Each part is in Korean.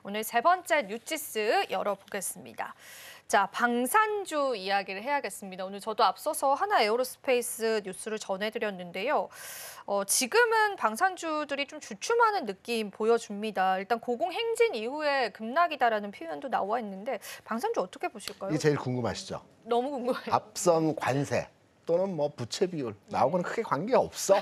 오늘 세 번째 뉴지스 열어보겠습니다. 자, 방산주 이야기를 해야겠습니다. 오늘 저도 앞서서 하나 에어로스페이스 뉴스를 전해드렸는데요. 지금은 방산주들이 좀 주춤하는 느낌 보여줍니다. 일단 고공행진 이후에 급락이다라는 표현도 나와 있는데 방산주 어떻게 보실까요? 이게 제일 궁금하시죠? 너무 궁금해요. 앞선 관세 또는 뭐 부채 비율 나하고는 크게 관계가 없어.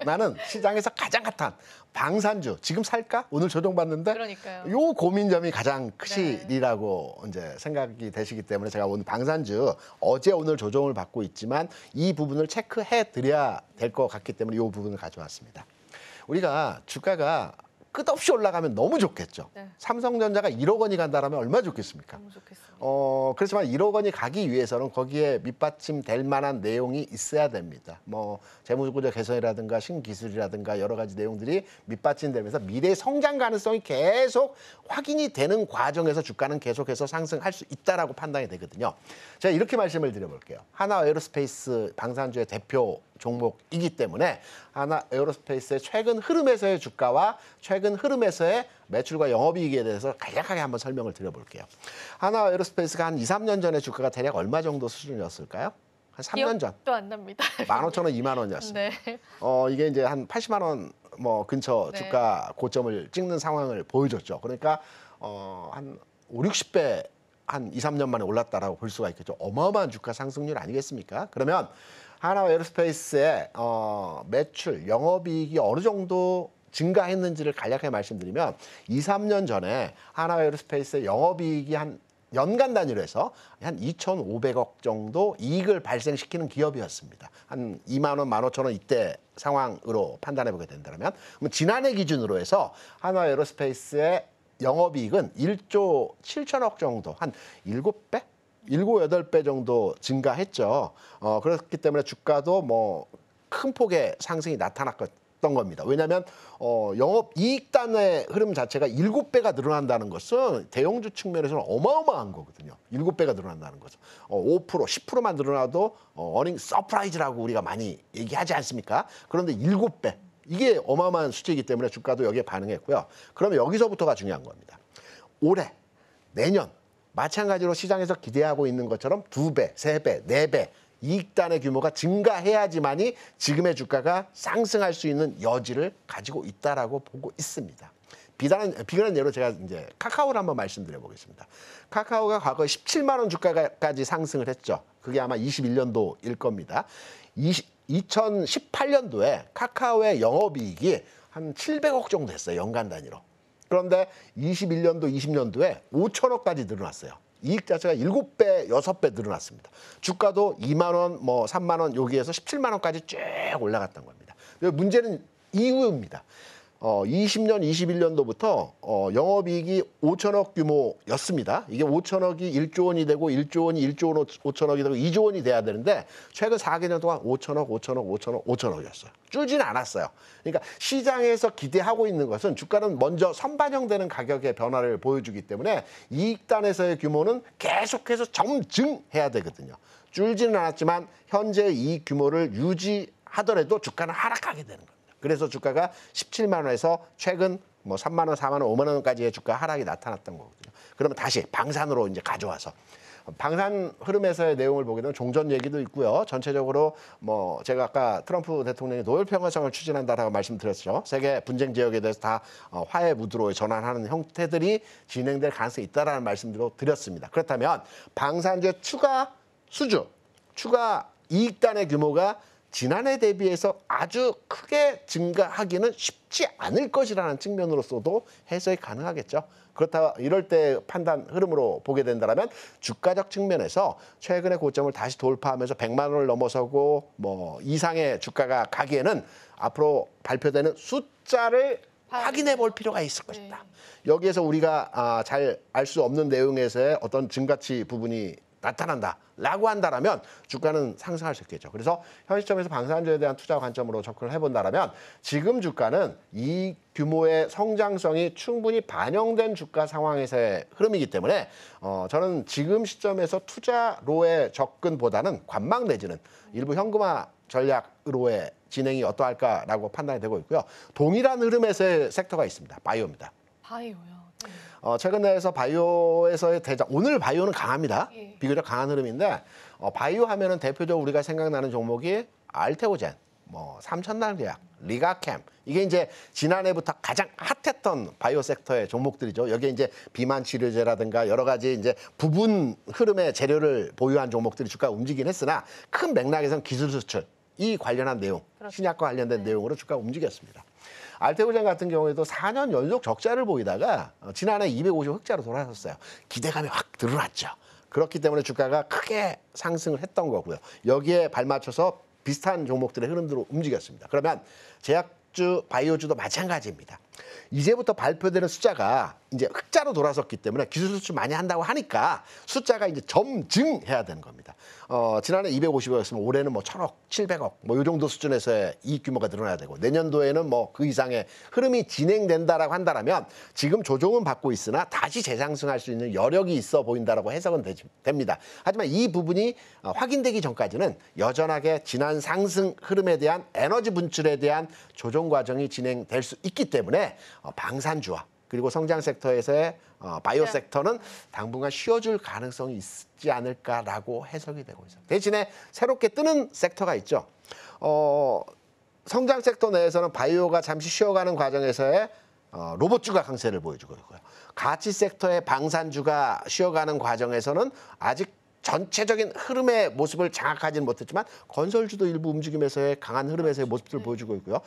나는 시장에서 가장 핫한 방산주 지금 살까? 오늘 조정받는데 그러니까요. 요 고민점이 가장 크시리라고 이제 생각이 되시기 때문에 제가 오늘 방산주 어제 오늘 조정을 받고 있지만 이 부분을 체크해 드려야 될 것 같기 때문에 이 부분을 가져왔습니다. 우리가 주가가 끝없이 올라가면 너무 좋겠죠. 네. 삼성전자가 1억 원이 간다라면 얼마나 좋겠습니까? 너무 좋겠습니다. 그렇지만 1억 원이 가기 위해서는 거기에 밑받침될 만한 내용이 있어야 됩니다. 뭐 재무구조 개선이라든가 신기술이라든가 여러 가지 내용들이 밑받침되면서 미래 성장 가능성이 계속 확인이 되는 과정에서 주가는 계속해서 상승할 수 있다라고 판단이 되거든요. 제가 이렇게 말씀을 드려볼게요. 하나 에어로스페이스 방산주의 대표 종목이기 때문에 하나 에어로스페이스의 최근 흐름에서의 주가와 최근 흐름에서의 매출과 영업이익에 대해서 간략하게 한번 설명을 드려볼게요. 하나 에어로스페이스가 한 2, 3년 전에 주가가 대략 얼마 정도 수준이었을까요? 한 3년 전. 기억도 안 납니다. 15,000원, 2만 원이었습니다. 네. 이게 이제 한 80만 원 뭐 근처 네. 주가 고점을 찍는 상황을 보여줬죠. 그러니까 한 5, 60배 한 2, 3년 만에 올랐다라고 볼 수가 있겠죠. 어마어마한 주가 상승률 아니겠습니까? 그러면 하나 에어로스페이스의 매출, 영업이익이 어느 정도 증가했는지를 간략하게 말씀드리면 2, 3년 전에 하나 에어로스페이스의 영업이익이 한 연간 단위로 해서 한 2,500억 정도 이익을 발생시키는 기업이었습니다. 한 2만 원, 15,000원 이때 상황으로 판단해 보게 된다면 지난해 기준으로 해서 하나 에어로스페이스의 영업이익은 1조 7천억 정도, 한 7배? 7, 8배 정도 증가했죠. 그렇기 때문에 주가도 뭐 큰 폭의 상승이 나타났던 겁니다. 왜냐하면 영업이익단의 흐름 자체가 7배가 늘어난다는 것은 대형주 측면에서는 어마어마한 거거든요. 7배가 늘어난다는 것은. 5%, 10%만 늘어나도 어닝 서프라이즈라고 우리가 많이 얘기하지 않습니까? 그런데 7배. 이게 어마어마한 수치이기 때문에 주가도 여기에 반응했고요. 그러면 여기서부터가 중요한 겁니다. 올해, 내년 마찬가지로 시장에서 기대하고 있는 것처럼 2배, 3배, 4배 이익단의 규모가 증가해야지만이 지금의 주가가 상승할 수 있는 여지를 가지고 있다라고 보고 있습니다. 비근한 예로 제가 이제 카카오를 한번 말씀드려 보겠습니다. 카카오가 과거에 17만 원 주가까지 상승을 했죠. 그게 아마 21년도일 겁니다. 2018년도에 카카오의 영업이익이 한 700억 정도 됐어요. 연간 단위로. 그런데 21년도, 20년도에 5천억까지 늘어났어요. 이익 자체가 7배, 6배 늘어났습니다. 주가도 2만 원, 뭐 3만 원 여기에서 17만 원까지 쭉 올라갔던 겁니다. 문제는 이후입니다. 20년, 21년도부터 영업이익이 5천억 규모였습니다. 이게 5천억이 1조 원이 되고 1조 원이 1조 원 5천억이 되고 2조 원이 돼야 되는데 최근 4개년 동안 5천억, 5천억, 5천억, 5천억이었어요. 줄지는 않았어요. 그러니까 시장에서 기대하고 있는 것은 주가는 먼저 선반영되는 가격의 변화를 보여주기 때문에 이익단에서의 규모는 계속해서 점증해야 되거든요. 줄지는 않았지만 현재 이익 규모를 유지하더라도 주가는 하락하게 되는 거예요. 그래서 주가가 17만 원에서 최근 뭐 3만 원, 4만 원, 5만 원까지의 주가 하락이 나타났던 거거든요. 그러면 다시 방산으로 이제 가져와서 방산 흐름에서의 내용을 보게 되면 종전 얘기도 있고요. 전체적으로 뭐 제가 아까 트럼프 대통령이 노벨 평화상을 추진한다라고 말씀드렸죠. 세계 분쟁 지역에 대해서 다 화해 무드로 전환하는 형태들이 진행될 가능성이 있다라는 말씀도 드렸습니다. 그렇다면 방산주의 추가 수주, 추가 이익단의 규모가 지난해 대비해서 아주 크게 증가하기는 쉽지 않을 것이라는 측면으로서도 해석이 가능하겠죠. 그렇다 이럴 때 판단 흐름으로 보게 된다면 주가적 측면에서 최근의 고점을 다시 돌파하면서 100만 원을 넘어서고 뭐 이상의 주가가 가기에는 앞으로 발표되는 숫자를 확인해 볼 필요가 있을 것이다. 여기에서 우리가 잘 알 수 없는 내용에서의 어떤 증가치 부분이 나타난다라고 한다면 주가는 상승할 수 있겠죠. 그래서 현 시점에서 방산주에 대한 투자 관점으로 접근을 해본다면 지금 주가는 이 규모의 성장성이 충분히 반영된 주가 상황에서의 흐름이기 때문에 저는 지금 시점에서 투자로의 접근보다는 관망 내지는 일부 현금화 전략으로의 진행이 어떠할까라고 판단이 되고 있고요. 동일한 흐름에서의 섹터가 있습니다. 바이오입니다. 바이오요. 네. 최근 내에서 바이오에서의 대장, 오늘 바이오는 강합니다. 예. 비교적 강한 흐름인데 바이오 하면은 대표적으로 우리가 생각나는 종목이 알테오젠, 뭐 삼천날제약, 리가캠, 이게 이제 지난해부터 가장 핫했던 바이오 섹터의 종목들이죠. 여기에 이제 비만 치료제라든가 여러 가지 이제 부분 흐름의 재료를 보유한 종목들이 주가가 움직이긴 했으나 큰 맥락에서는 기술 수출, 이 관련한 내용, 그렇죠. 신약과 관련된 내용으로 주가가 움직였습니다. 알테오젠 같은 경우에도 4년 연속 적자를 보이다가 지난해 250 흑자로 돌아섰어요. 기대감이 확 드러났죠. 그렇기 때문에 주가가 크게 상승을 했던 거고요. 여기에 발맞춰서 비슷한 종목들의 흐름으로 움직였습니다. 그러면 제약주, 바이오주도 마찬가지입니다. 이제부터 발표되는 숫자가 이제 흑자로 돌아섰기 때문에 기술 수출 많이 한다고 하니까 숫자가 이제 점증해야 되는 겁니다. 지난해 250억이었으면 올해는 뭐 1,000억, 700억 뭐 이 정도 수준에서의 이익 규모가 늘어나야 되고 내년도에는 뭐 그 이상의 흐름이 진행된다라고 한다면 지금 조정은 받고 있으나 다시 재상승할 수 있는 여력이 있어 보인다라고 해석은 됩니다. 하지만 이 부분이 확인되기 전까지는 여전하게 지난 상승 흐름에 대한 에너지 분출에 대한 조정 과정이 진행될 수 있기 때문에 방산주와 그리고 성장 섹터에서의 바이오 섹터는 당분간 쉬어줄 가능성이 있지 않을까라고 해석이 되고 있어요. 대신에 새롭게 뜨는 섹터가 있죠. 성장 섹터 내에서는 바이오가 잠시 쉬어가는 과정에서의 로봇주가 강세를 보여주고 있고요. 가치 섹터의 방산주가 쉬어가는 과정에서는 아직 전체적인 흐름의 모습을 장악하지는 못했지만 건설주도 일부 움직임에서의 강한 흐름에서의 모습들을 보여주고 있고요.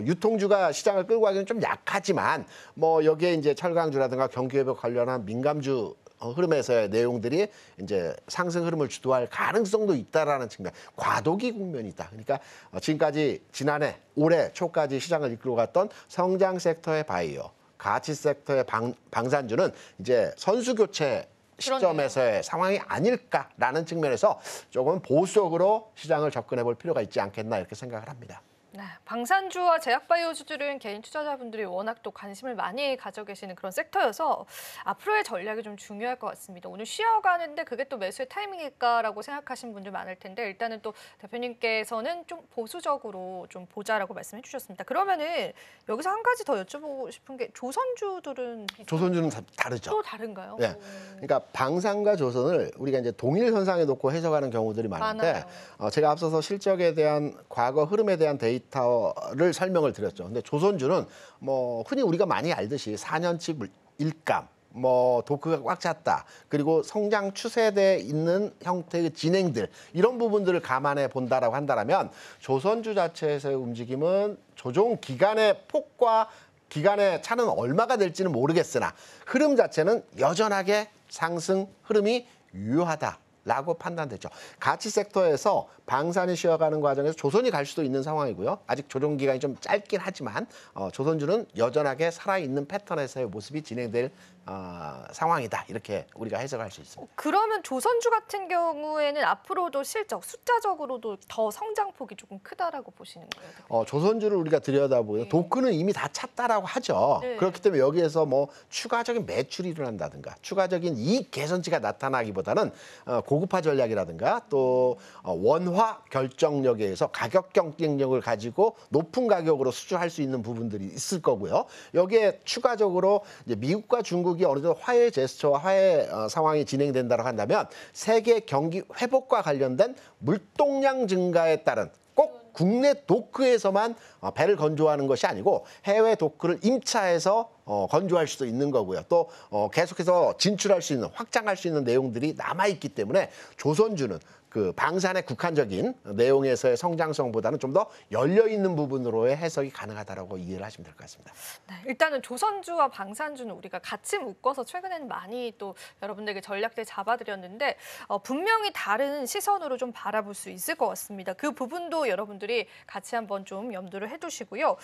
유통주가 시장을 끌고 가기는 좀 약하지만 뭐 여기에 이제 철강주라든가 경기회복 관련한 민감주 흐름에서의 내용들이 이제 상승 흐름을 주도할 가능성도 있다라는 측면, 과도기 국면이다. 그러니까 지금까지 지난해 올해 초까지 시장을 이끌고 갔던 성장 섹터의 바이오, 가치 섹터의 방산주는 이제 선수 교체 시점에서의 상황이 아닐까라는 측면에서 조금 보수적으로 시장을 접근해 볼 필요가 있지 않겠나 이렇게 생각을 합니다. 네, 방산주와 제약바이오주들은 개인 투자자분들이 워낙 또 관심을 많이 가져 계시는 그런 섹터여서 앞으로의 전략이 좀 중요할 것 같습니다. 오늘 쉬어가는데 그게 또 매수의 타이밍일까라고 생각하시는 분들 많을 텐데 일단은 또 대표님께서는 좀 보수적으로 좀 보자라고 말씀해 주셨습니다. 그러면은 여기서 한 가지 더 여쭤보고 싶은 게 조선주들은 조선주는 다르죠. 또 다른가요? 네. 그러니까 방산과 조선을 우리가 이제 동일 현상에 놓고 해석하는 경우들이 많은데 제가 앞서서 실적에 대한 과거 흐름에 대한 데이터를 설명을 드렸죠. 근데 조선주는 뭐 흔히 우리가 많이 알듯이 4년치 일감, 뭐 도크가 꽉 찼다. 그리고 성장 추세대에 있는 형태의 진행들 이런 부분들을 감안해 본다라고 한다면 조선주 자체에서의 움직임은 조정 기간의 폭과 기간의 차는 얼마가 될지는 모르겠으나 흐름 자체는 여전하게 상승 흐름이 유효하다라고 판단됐죠. 가치 섹터에서 방산이 쉬어가는 과정에서 조선이 갈 수도 있는 상황이고요. 아직 조정 기간이 좀 짧긴 하지만 조선주는 여전하게 살아있는 패턴에서의 모습이 진행될 상황이다. 이렇게 우리가 해석할 수 있습니다. 그러면 조선주 같은 경우에는 앞으로도 실적, 숫자적으로도 더 성장폭이 조금 크다라고 보시는 거예요? 조선주를 우리가 들여다보면 도크는 이미 다 찼다라고 하죠. 네. 그렇기 때문에 여기에서 뭐 추가적인 매출이 일어난다든가 추가적인 이익 개선치가 나타나기보다는 고급화 전략이라든가 또 원화 결정력에 의해서 가격 경쟁력을 가지고 높은 가격으로 수주할 수 있는 부분들이 있을 거고요. 여기에 추가적으로 이제 미국과 중국이 어느 정도 화해 제스처와 화해 상황이 진행된다고 한다면 세계 경기 회복과 관련된 물동량 증가에 따른 꼭 국내 도크에서만 배를 건조하는 것이 아니고 해외 도크를 임차해서 건조할 수도 있는 거고요. 또 계속해서 진출할 수 있는, 확장할 수 있는 내용들이 남아있기 때문에 조선주는 그 방산의 국한적인 내용에서의 성장성보다는 좀 더 열려있는 부분으로의 해석이 가능하다고 이해를 하시면 될 것 같습니다. 네, 일단은 조선주와 방산주는 우리가 같이 묶어서 최근에는 많이 또 여러분들에게 전략들 잡아드렸는데 분명히 다른 시선으로 좀 바라볼 수 있을 것 같습니다. 그 부분도 여러분들이 같이 한번 좀 염두를 해두시고요.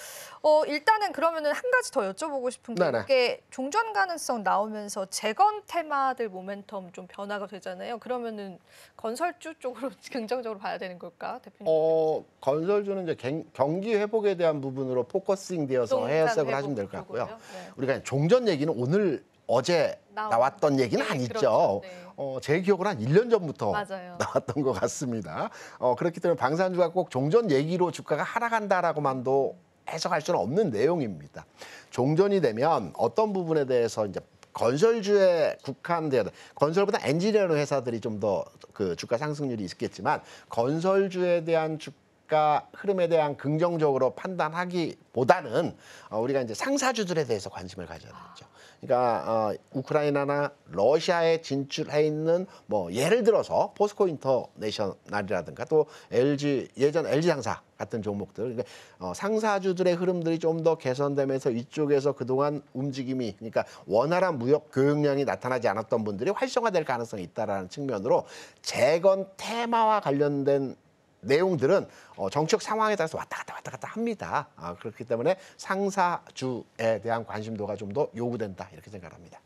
일단은 그러면은 한 가지 더 여쭤보고 싶은 게 네네. 이게 종전 가능성 나오면서 재건 테마들 모멘텀 좀 변화가 되잖아요. 그러면은 건설주 쪽으로 긍정적으로 봐야 되는 걸까, 대표님? 건설주는 이제 경기 회복에 대한 부분으로 포커싱 되어서 해석을 하시면 될 것 같고요. 네. 우리가 종전 얘기는 오늘 어제 나왔던 얘기는 네, 아니죠. 그렇죠. 네. 제 기억으로 한 1년 전부터 맞아요. 나왔던 것 같습니다. 그렇기 때문에 방산주가 꼭 종전 얘기로 주가가 하락한다라고만도 해석할 수는 없는 내용입니다. 종전이 되면 어떤 부분에 대해서 이제 건설주에 국한되어 건설보다 엔지니어링 회사들이 좀 더 그 주가 상승률이 있겠지만 건설주에 대한 주가 흐름에 대한 긍정적으로 판단하기보다는 우리가 이제 상사주들에 대해서 관심을 가져야 되죠. 그러니까 우크라이나나 러시아에 진출해 있는 뭐 예를 들어서 포스코 인터내셔널이라든가 또 LG 예전 LG 상사 같은 종목들 그러니까 상사주들의 흐름들이 좀 더 개선되면서 이쪽에서 그동안 움직임이 그러니까 원활한 무역 교역량이 나타나지 않았던 분들이 활성화될 가능성이 있다라는 측면으로 재건 테마와 관련된 내용들은 정치적 상황에 따라서 왔다 갔다 합니다. 그렇기 때문에 상사주에 대한 관심도가 좀 더 요구된다 이렇게 생각합니다.